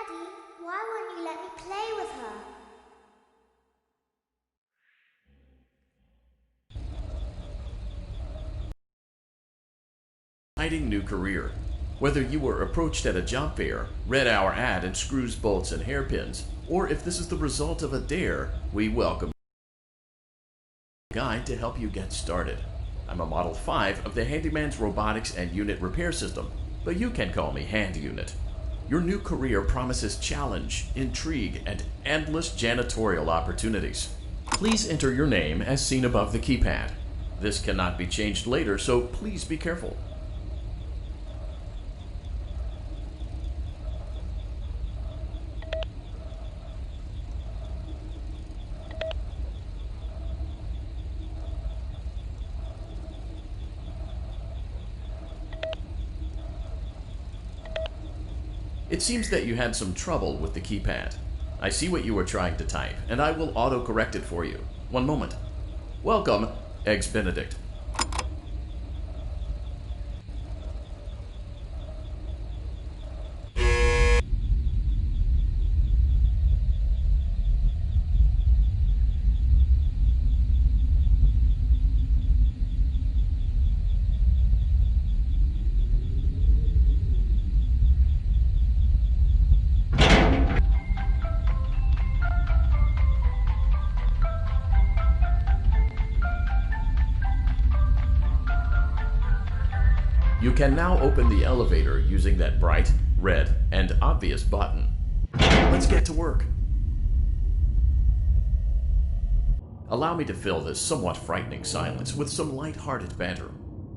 Daddy, why won't you let me play with her? Exciting new career. Whether you were approached at a job fair, read our ad in screws, bolts, and hairpins, or if this is the result of a dare, we welcome a guide to help you get started. I'm a Model 5 of the Handyman's Robotics and Unit Repair System, but you can call me Hand Unit. Your new career promises challenge, intrigue, and endless janitorial opportunities. Please enter your name as seen above the keypad. This cannot be changed later, so please be careful. It seems that you had some trouble with the keypad. I see what you were trying to type, and I will auto-correct it for you. One moment. Welcome, Eggs Benedict. You can now open the elevator using that bright, red, and obvious button. Let's get to work. Allow me to fill this somewhat frightening silence with some light-hearted banter.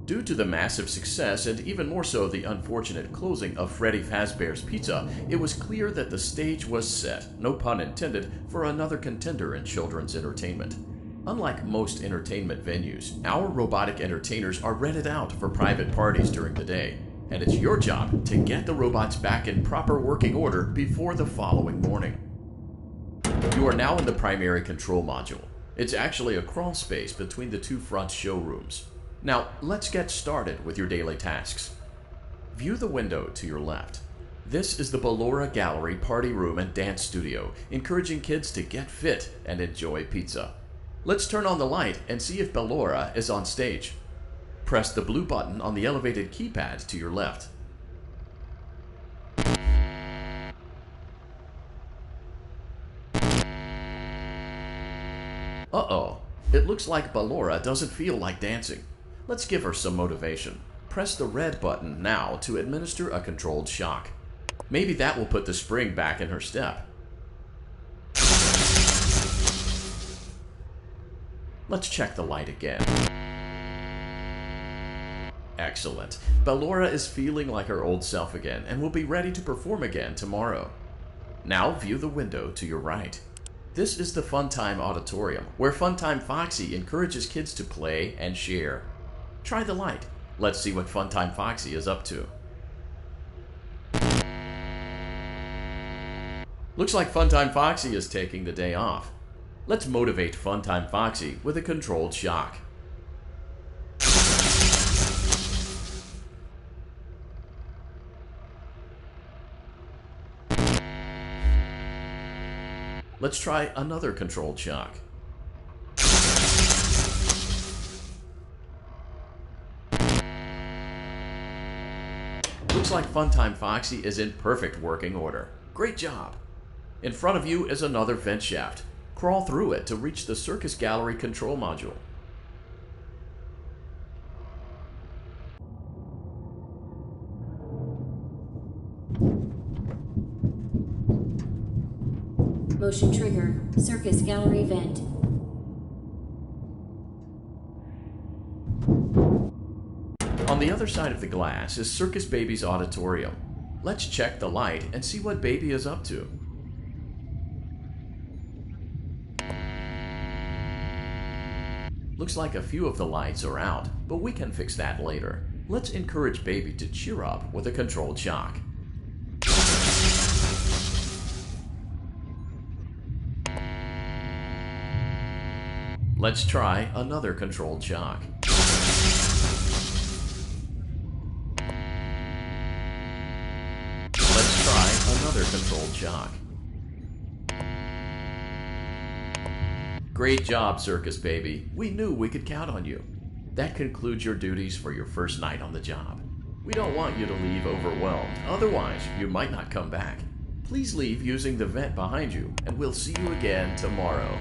Due to the massive success, and even more so the unfortunate closing of Freddy Fazbear's Pizza, it was clear that the stage was set, no pun intended, for another contender in children's entertainment. Unlike most entertainment venues, our robotic entertainers are rented out for private parties during the day, and it's your job to get the robots back in proper working order before the following morning. You are now in the primary control module. It's actually a crawl space between the two front showrooms. Now, let's get started with your daily tasks. View the window to your left. This is the Ballora Gallery Party Room and Dance Studio, encouraging kids to get fit and enjoy pizza. Let's turn on the light and see if Ballora is on stage. Press the blue button on the elevated keypad to your left. Uh-oh, it looks like Ballora doesn't feel like dancing. Let's give her some motivation. Press the red button now to administer a controlled shock. Maybe that will put the spring back in her step. Let's check the light again. Excellent. Ballora is feeling like her old self again and will be ready to perform again tomorrow. Now view the window to your right. This is the Funtime Auditorium, where Funtime Foxy encourages kids to play and share. Try the light. Let's see what Funtime Foxy is up to. Looks like Funtime Foxy is taking the day off. Let's motivate Funtime Foxy with a controlled shock. Let's try another controlled shock. Looks like Funtime Foxy is in perfect working order. Great job! In front of you is another vent shaft. Crawl through it to reach the Circus Gallery control module. Motion trigger, Circus Gallery vent. On the other side of the glass is Circus Baby's auditorium. Let's check the light and see what Baby is up to. Looks like a few of the lights are out, but we can fix that later. Let's encourage Baby to cheer up with a controlled shock. Let's try another controlled shock. Let's try another controlled shock. Great job, Circus Baby. We knew we could count on you. That concludes your duties for your first night on the job. We don't want you to leave overwhelmed, otherwise you might not come back. Please leave using the vent behind you, and we'll see you again tomorrow.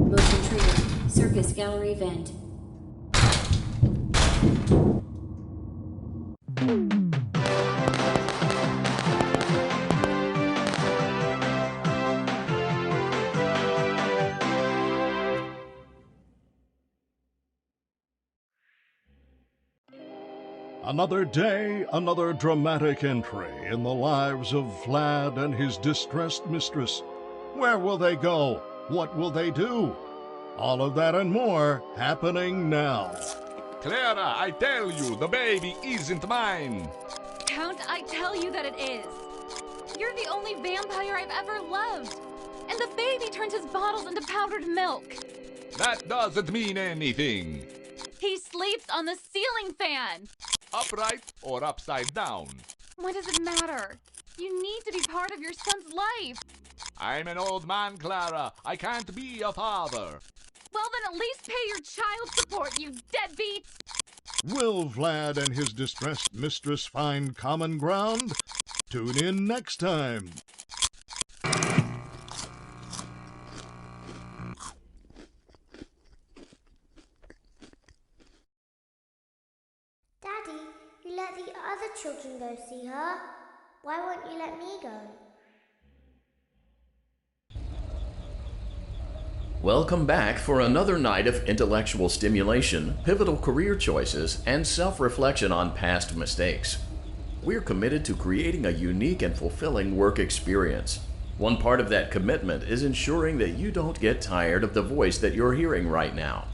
Motion trigger. Circus gallery vent. Another day, another dramatic entry in the lives of Vlad and his distressed mistress. Where will they go? What will they do? All of that and more happening now. Clara, I tell you, the baby isn't mine. Count, I tell you that it is. You're the only vampire I've ever loved. And the baby turns his bottles into powdered milk. That doesn't mean anything. He sleeps on the ceiling fan. Upright or upside down? What does it matter? You need to be part of your son's life. I'm an old man, Clara. I can't be a father. Well, then at least pay your child support, you deadbeat! Will Vlad and his distressed mistress find common ground? Tune in next time. Daddy, you let the other children go see her. Why won't you let me go? Welcome back for another night of intellectual stimulation, pivotal career choices, and self-reflection on past mistakes. We're committed to creating a unique and fulfilling work experience. One part of that commitment is ensuring that you don't get tired of the voice that you're hearing right now.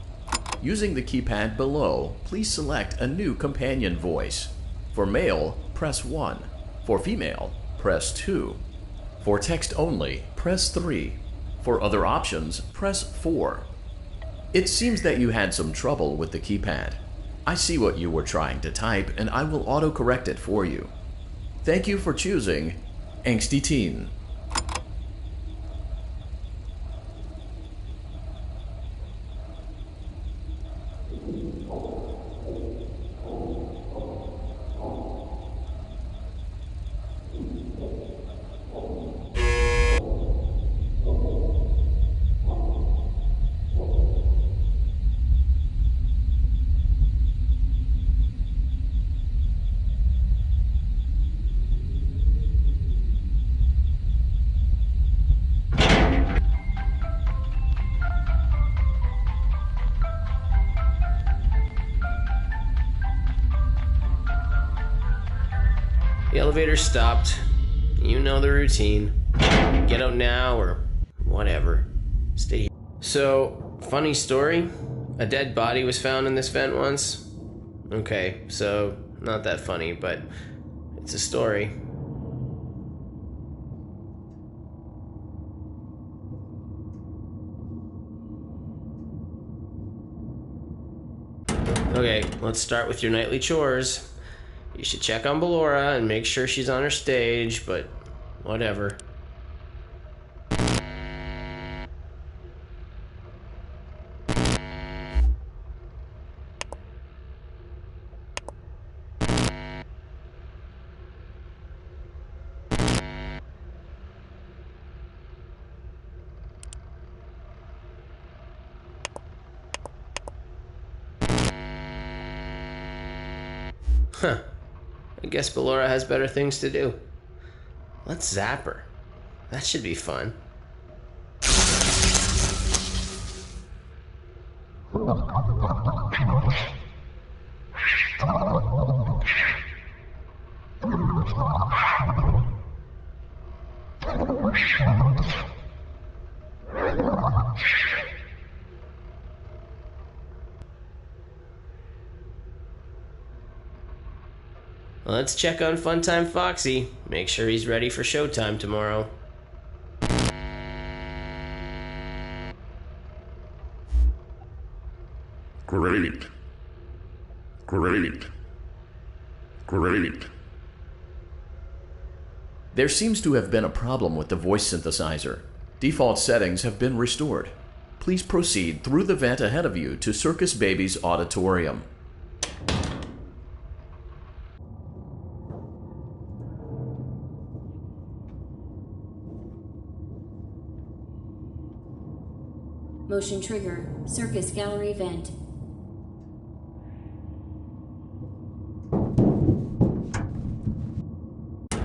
Using the keypad below, please select a new companion voice. For male, press 1. For female, press 2. For text only, press 3. For other options, press 4. It seems that you had some trouble with the keypad. I see what you were trying to type, and I will autocorrect it for you. Thank you for choosing Angsty Teen. The elevator stopped. You know the routine. Get out now or whatever. Stay here. So, funny story. A dead body was found in this vent once. Okay, so not that funny, but it's a story. Okay, let's start with your nightly chores. You should check on Ballora and make sure she's on her stage, but whatever. Huh. I guess Ballora has better things to do. Let's zap her. That should be fun. Let's check on Funtime Foxy. Make sure he's ready for showtime tomorrow. Great. Great. Great. There seems to have been a problem with the voice synthesizer. Default settings have been restored. Please proceed through the vent ahead of you to Circus Baby's auditorium. Motion trigger. Circus gallery vent.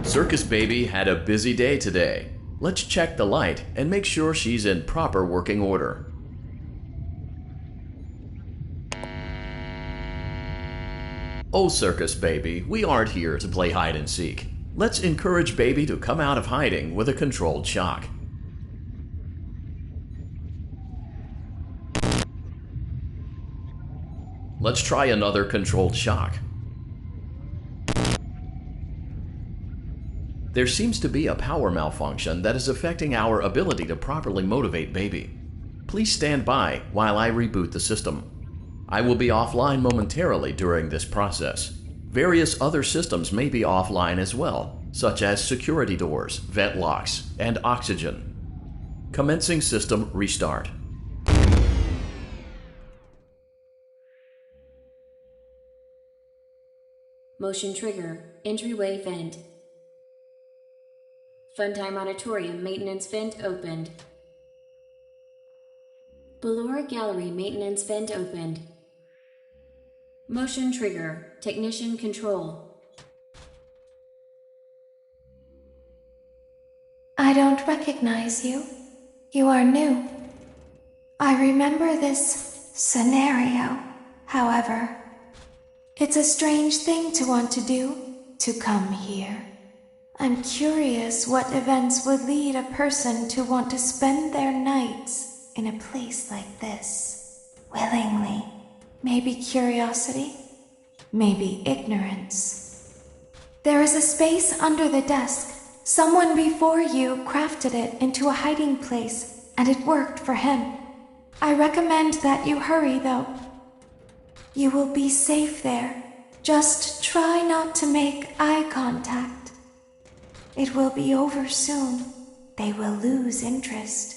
Circus Baby had a busy day today. Let's check the light and make sure she's in proper working order. Oh, Circus Baby, we aren't here to play hide and seek. Let's encourage Baby to come out of hiding with a controlled shock. Let's try another controlled shock. There seems to be a power malfunction that is affecting our ability to properly motivate Baby. Please stand by while I reboot the system. I will be offline momentarily during this process. Various other systems may be offline as well, such as security doors, vent locks, and oxygen. Commencing system restart. Motion trigger. Entryway vent. Funtime Auditorium maintenance vent opened. Ballora Gallery maintenance vent opened. Motion trigger. Technician control. I don't recognize you. You are new. I remember this scenario, however. It's a strange thing to want to do, to come here. I'm curious what events would lead a person to want to spend their nights in a place like this. Willingly. Maybe curiosity, maybe ignorance. There is a space under the desk. Someone before you crafted it into a hiding place, and it worked for him. I recommend that you hurry, though. You will be safe there. Just try not to make eye contact. It will be over soon. They will lose interest.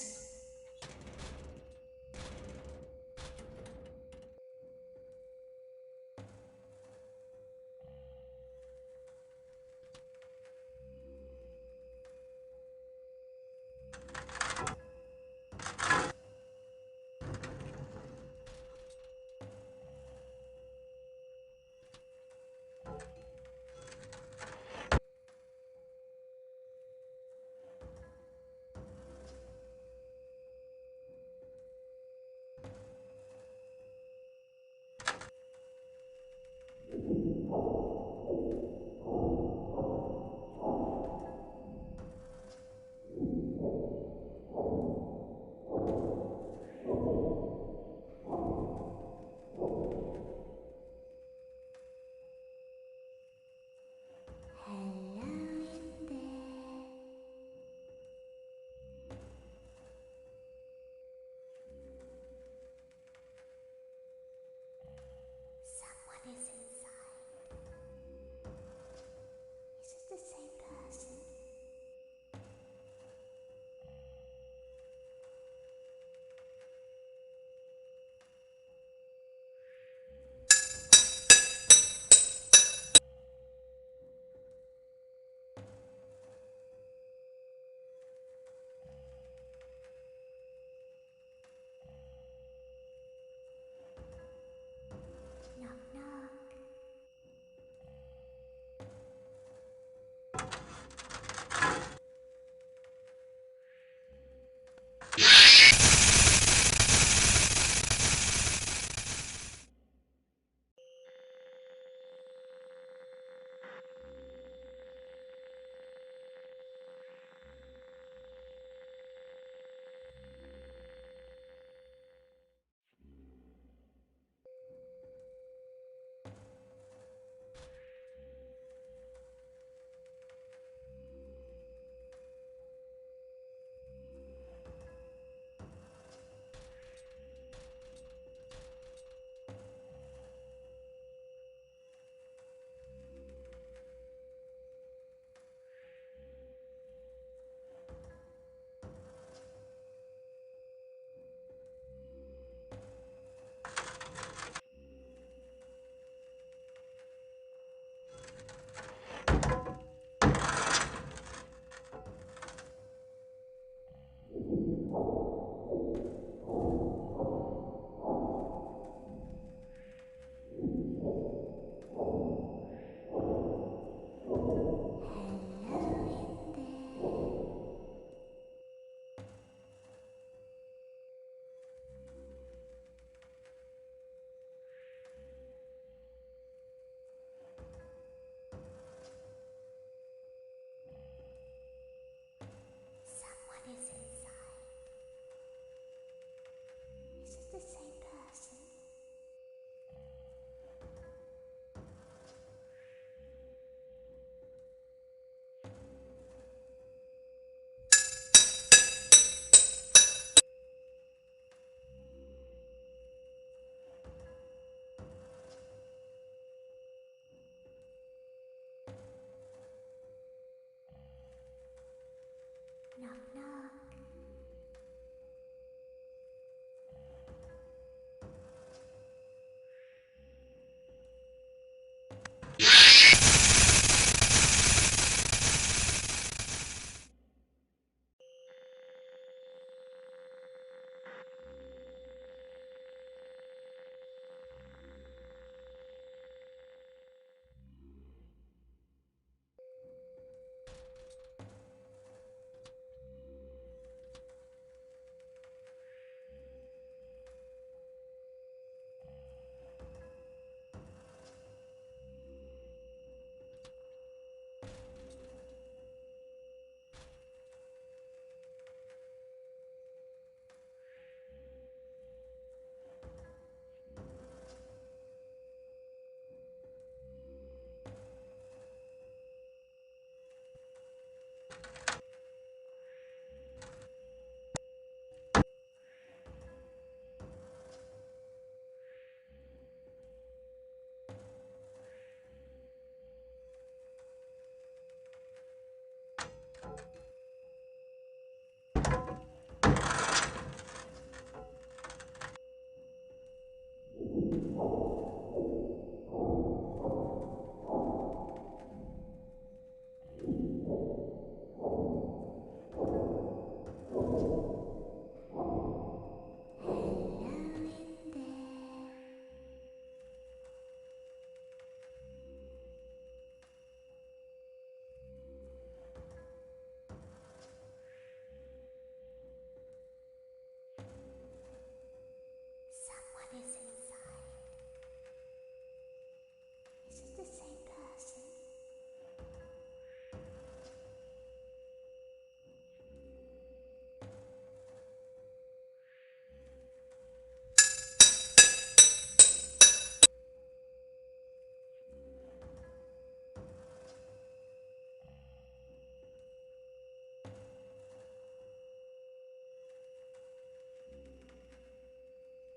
Knock, knock. Someone is inside. Is it the same person?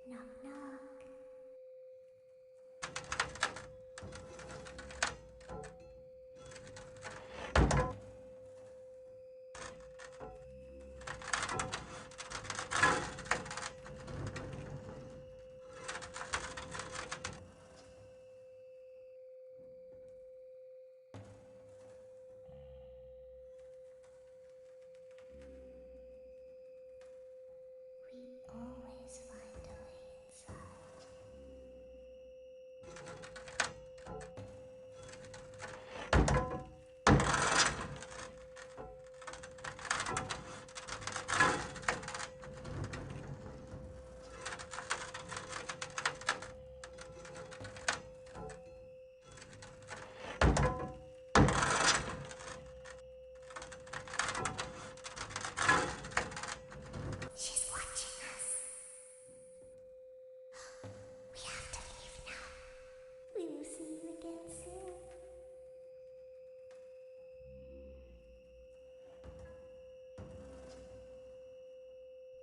Knock, knock. We always find a way inside. She's watching us. We have to leave now. We will see you again soon.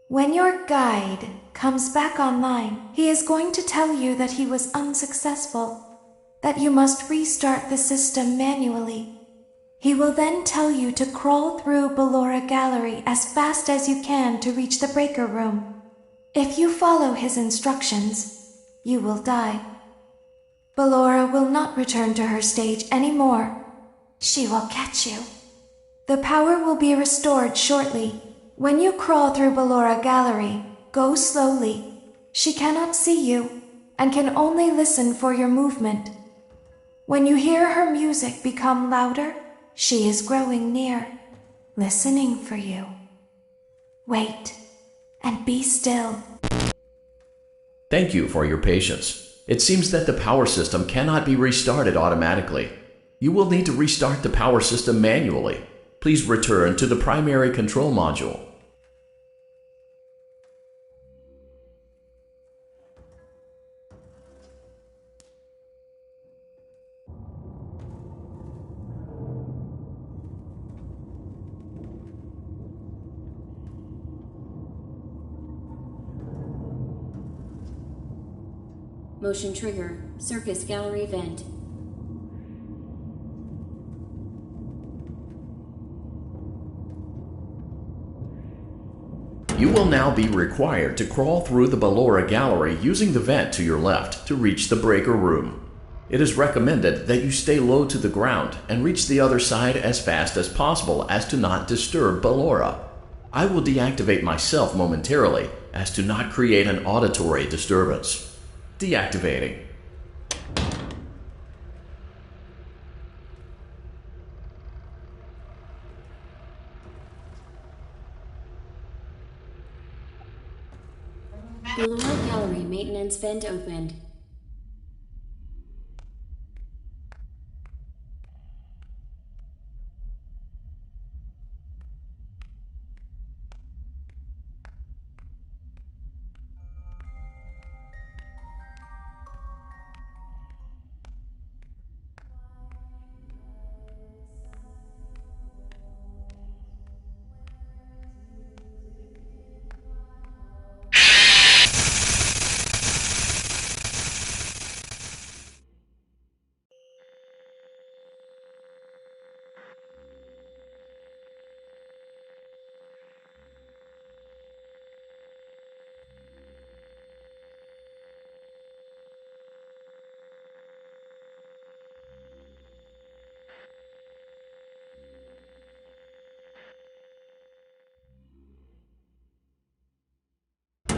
When your guide comes back online, he is going to tell you that he was unsuccessful, that you must restart the system manually. He will then tell you to crawl through Ballora Gallery as fast as you can to reach the breaker room. If you follow his instructions, you will die. Ballora will not return to her stage anymore. She will catch you. The power will be restored shortly. When you crawl through Ballora Gallery, go slowly. She cannot see you and can only listen for your movement. When you hear her music become louder, she is growing near, listening for you. Wait and be still. Thank you for your patience. It seems that the power system cannot be restarted automatically. You will need to restart the power system manually. Please return to the primary control module. Motion trigger. Circus gallery vent. You will now be required to crawl through the Ballora gallery using the vent to your left to reach the breaker room. It is recommended that you stay low to the ground and reach the other side as fast as possible as to not disturb Ballora. I will deactivate myself momentarily as to not create an auditory disturbance. Deactivating. Ballora Gallery maintenance vent opened.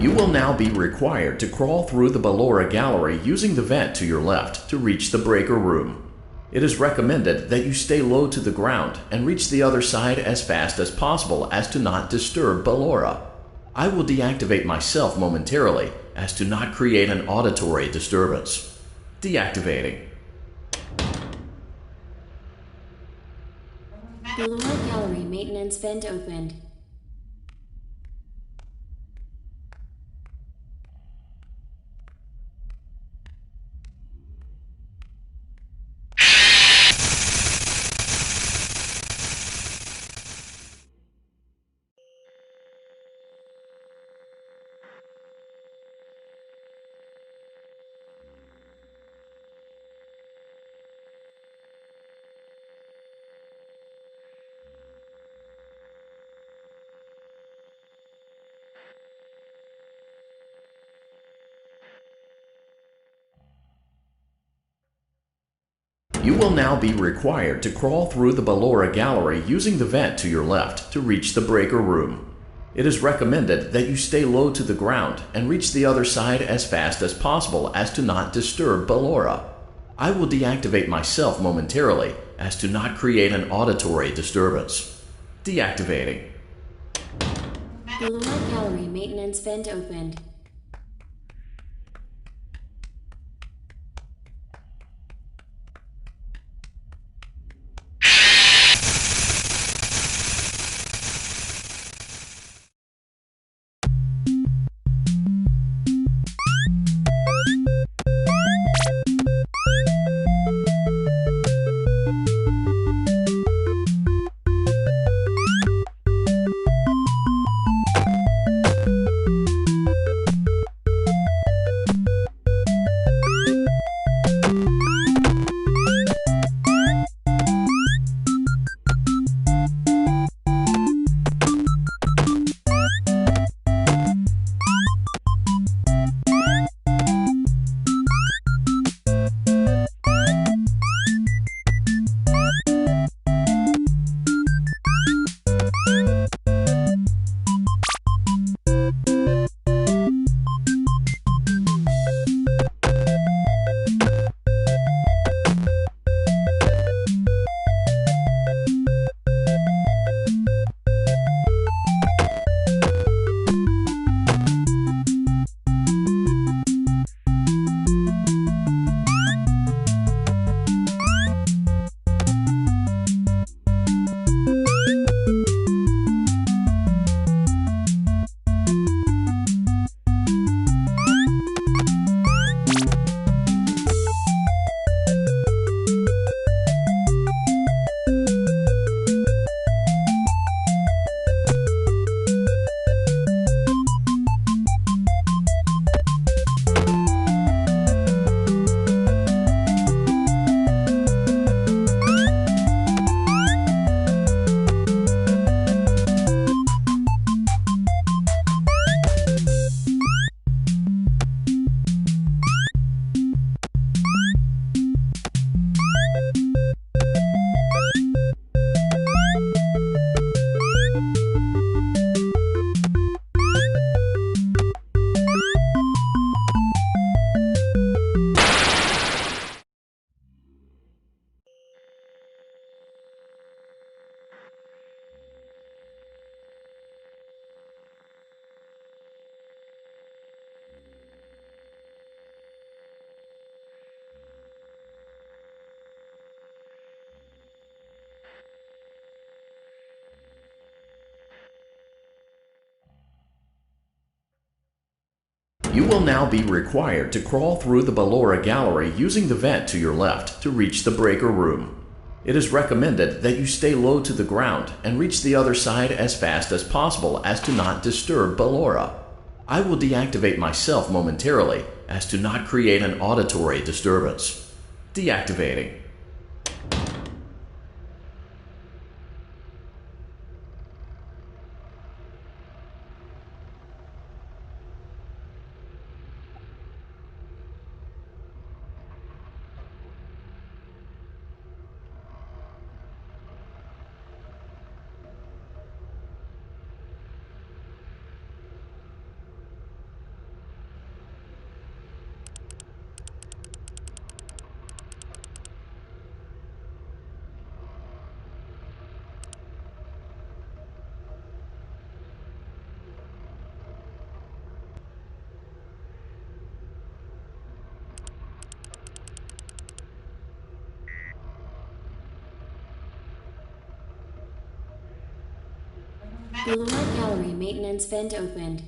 You will now be required to crawl through the Ballora gallery using the vent to your left to reach the breaker room. It is recommended that you stay low to the ground and reach the other side as fast as possible as to not disturb Ballora. I will deactivate myself momentarily as to not create an auditory disturbance. Deactivating. Ballora Gallery maintenance vent opened. You will now be required to crawl through the Ballora gallery using the vent to your left to reach the breaker room. It is recommended that you stay low to the ground and reach the other side as fast as possible as to not disturb Ballora. I will deactivate myself momentarily as to not create an auditory disturbance. Deactivating. Ballora Gallery maintenance vent opened. You will now be required to crawl through the Ballora gallery using the vent to your left to reach the breaker room. It is recommended that you stay low to the ground and reach the other side as fast as possible as to not disturb Ballora. I will deactivate myself momentarily as to not create an auditory disturbance. Deactivating. The lower gallery maintenance vent opened.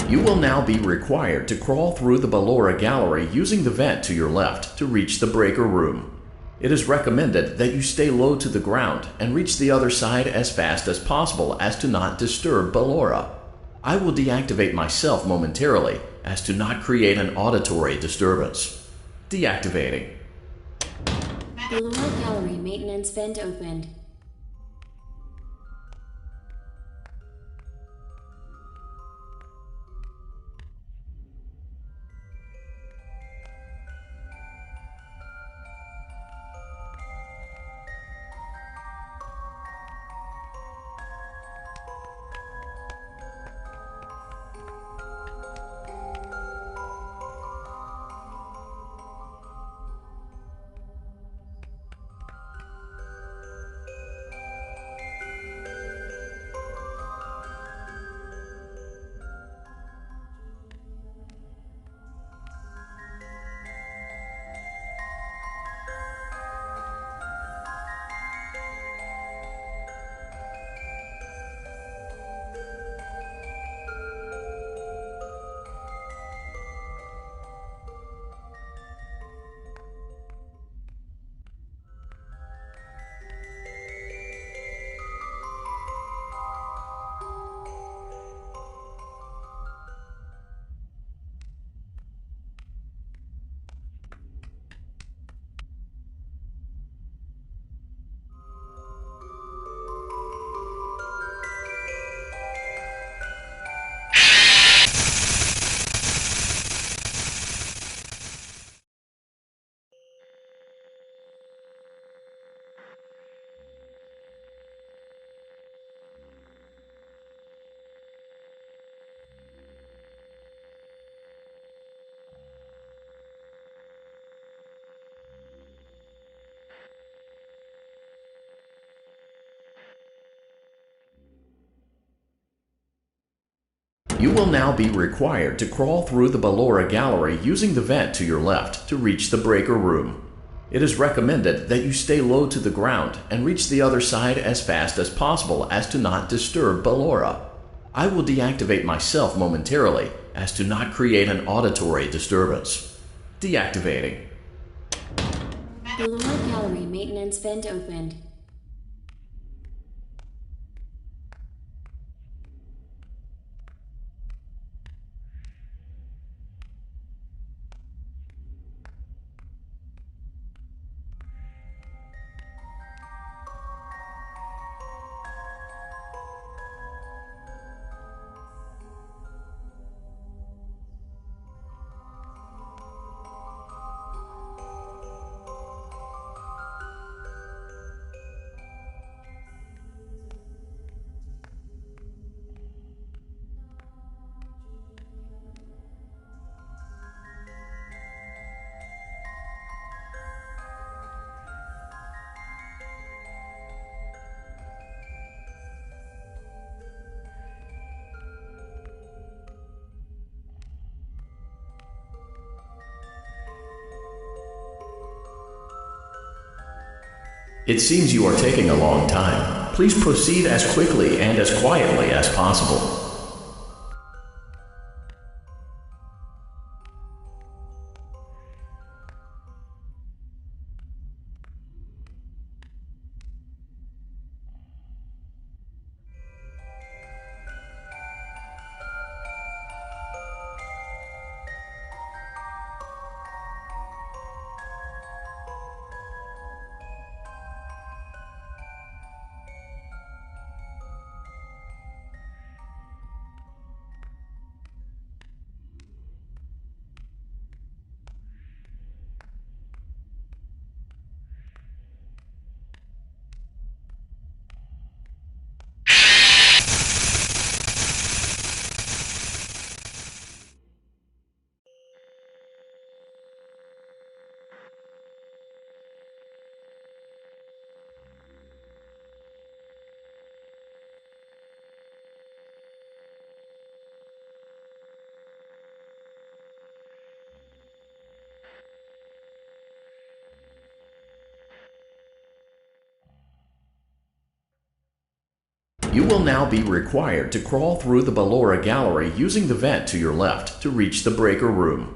You will now be required to crawl through the Ballora gallery using the vent to your left to reach the breaker room. It is recommended that you stay low to the ground and reach the other side as fast as possible as to not disturb Ballora. I will deactivate myself momentarily as to not create an auditory disturbance. Deactivating. The lower gallery maintenance vent opened. You will now be required to crawl through the Ballora gallery using the vent to your left to reach the breaker room. It is recommended that you stay low to the ground and reach the other side as fast as possible as to not disturb Ballora. I will deactivate myself momentarily as to not create an auditory disturbance. Deactivating. Ballora Gallery maintenance vent opened. It seems you are taking a long time. Please proceed as quickly and as quietly as possible. You will now be required to crawl through the Ballora Gallery using the vent to your left to reach the breaker room.